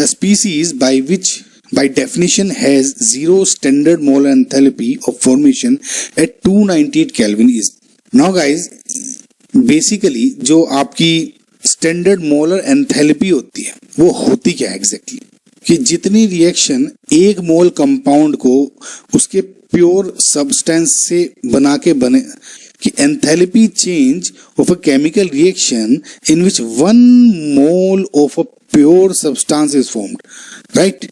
The species by definition has zero standard molar enthalpy of formation at 298 Kelvin is. Now guys, basically जो आपकी standard molar enthalpy होती है वो होती क्या है exactly? कि जितनी रिएक्शन एक मोल कंपाउंड को उसके प्योर सब्सटेंस से बना के बने कि enthalpy change of a chemical reaction in which 1 mole of a pure substance is formed, right,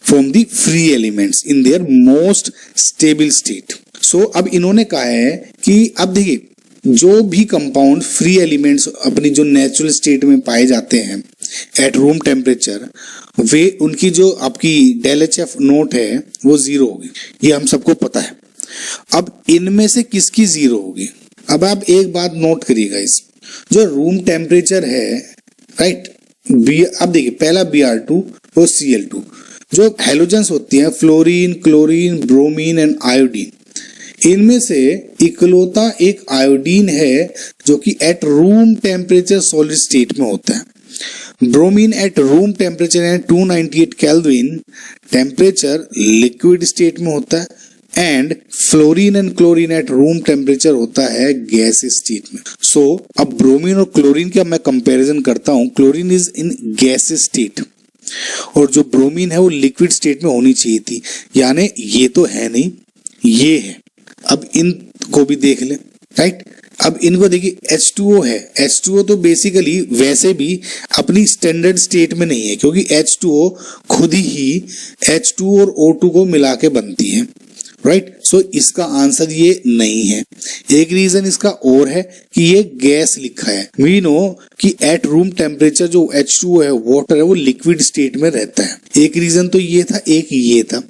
from the free elements in their most stable state. So अब इन्होंने कहा है कि अब देखिए जो भी कंपाउंड फ्री एलिमेंट्स अपनी जो नेचुरल स्टेट में पाए जाते हैं एट रूम टेम्परेचर, वे उनकी जो आपकी डेल एच एफ नोट है वो 0 होगी, ये हम सबको पता है. अब इनमें से किसकी 0 होगी? अब आप एक बात नोट करिएगा, इस जो रूम टेम्परेचर है, राइट, अब देखिए पहला Br2 और Cl2, जो हेलोजेंस होती हैं fluorine, chlorine, bromine and iodine, इनमें से इकलौता एक आयोडीन है जो कि at room temperature solid state में होता है. ब्रोमीन एट रूम टेम्परेचर है 298 केल्विन टेम्परेचर लिक्विड स्टेट में होता है, and fluorine and chlorine at room temperature होता है गैस स्टेट में. सो अब ब्रोमीन और क्लोरीन का मैं कंपैरिजन करता हूं. Chlorine is in gas state और जो ब्रोमीन है वो लिक्विड स्टेट में होनी चाहिए थी, यानी ये तो है नहीं, ये है. अब इनको भी देख लें, राइट. अब इनको देखिए H2O है. H2O तो बेसिकली वैसे भी अपनी स्टैंडर्ड स्टेट में नहीं है क्योंकि H2O खुद ही H2 और O2 को मिला के बनती है, राइट. सो इसका आंसर ये नहीं है. एक रीजन इसका और है कि ये गैस लिखा है. वी नो कि एट रूम टेम्परेचर जो H2O है, वाटर है, वो लिक्विड स्टेट में रहता है. एक रीजन तो ये था, एक ये था.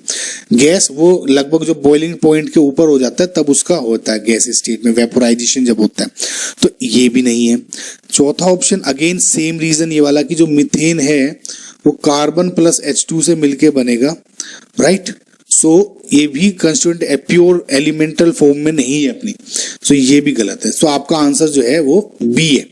गैस वो लगभग जो बॉइलिंग पॉइंट के ऊपर हो जाता है तब उसका होता है गैस स्टेट में, वेपोराइजेशन जब होता है. तो ये भी नहीं है. चौथा ऑप्शन अगेन सेम रीजन ये वाला कि जो मीथेन है वो कार्बन प्लस H2 से मिलके बनेगा, राइट. सो ये भी कंस्टिट्यूएंट प्योर एलिमेंटल फॉर्म में नहीं है अपनी. सो ये भी गलत है. सो आपका आंसर जो है वो बी है.